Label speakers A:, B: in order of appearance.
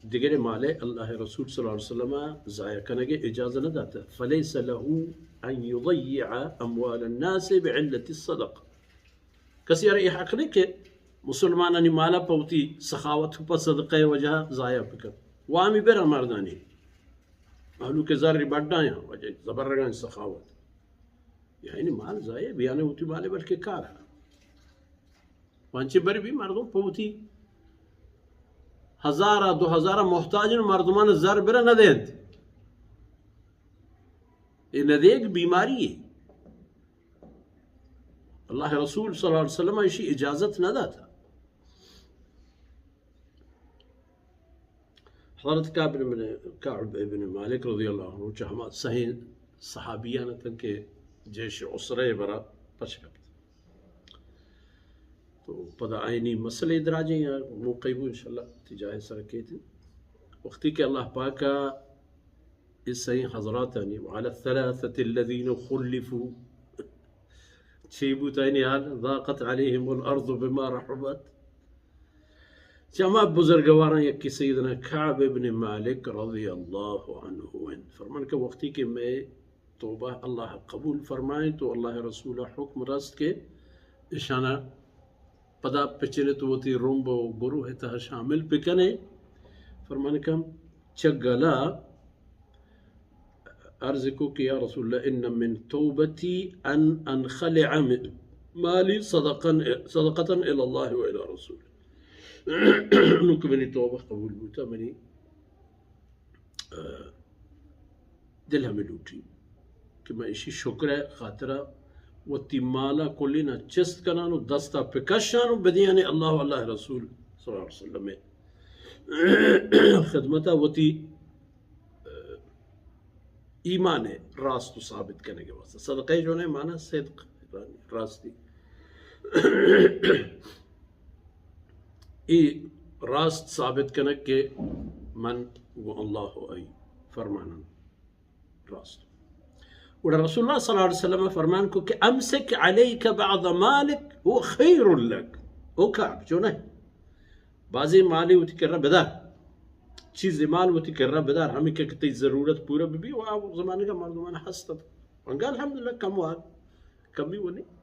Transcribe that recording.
A: دیگر مال اللہ رسول صلی اللہ علیہ وسلم ضائع کرنے کے اجازت نہ داتا فلیس له ان يضيع اموال الناس بعلة الصدقه کسی ارے حق نہیں کہ مسلمانانی مالا پوتی سخاوت پر صدقہ وجہ ضائع بکر وامی بر مردانی مالو کے ذری بڑھنا ہے وجہ زبرگان سخاوت یعنی مال ضائع بیانے ہوتی مالے بلکہ کار ہے وانچے بر بھی مردوں پوتی ہزارہ دو ہزارہ محتاج مردمان زر برا نہ دینت یہ نہ دیکھ بیماری ہے اللہ رسول صلی اللہ علیہ وسلم اسی اجازت نہ داتا حضرت کعب بن مالک رضی اللہ عنہ چاہما صحیح صحابیانہ تن کے جیش عسرے برا پچھکت تو پدا آئینی مسئلے دراجیں یا موقعیبو انشاءاللہ تجاہ سرکیت وقتی کہ اللہ پاکا اس صحیح حضرات آنی وعلى الثلاثة الذين خلفوا چیبو تائنی حال ضاقت علیہم الارض بما رحبت جمع بزرگواراں یکی سیدنا کعب بن مالک رضی اللہ عنہ فرمان کہ وقتی کہ میں توبہ اللہ قبول فرمائیں تو اللہ رسول حکم رست کے اشانہ پدا پچنے تو تی رومبو گروہ تہ شامل پکنے فرمان کہ چگلا عرض کو کہ یا رسول اللہ ان من توبتی ان انخلع مالی صدقتا الى اللہ و الى رسول انکو منی توبہ قبول ہوتا منی دل ہمیں لوٹی کہ میں اسی شکر خاطرہ و تی مالا کلینا چست کنانو دستا پکشانو بدیانے اللہ و اللہ رسول صلی اللہ علیہ وسلم خدمتا و تی ایمان ہے راست ثابت کرنے کے واسطے صدقہ جو ہے معنی صدق راستی ای راست ثابت کرنے کے من و اللہ ای فرمانا راست اور رسول اللہ صلی اللہ علیہ وسلم فرمان کو کہ امسک علیک بعض مالک وہ خیر لک وہ کعب جو نہیں بعضی مالی ہوتی کر رہا بدار چیز مال ہوتی کر رہا بدار ہمیں کہ کتی ضرورت پورا بھی وہ زمانے کا مردمان ہستا تھا انگا الحمدللہ کم وال کم بھی وہ نہیں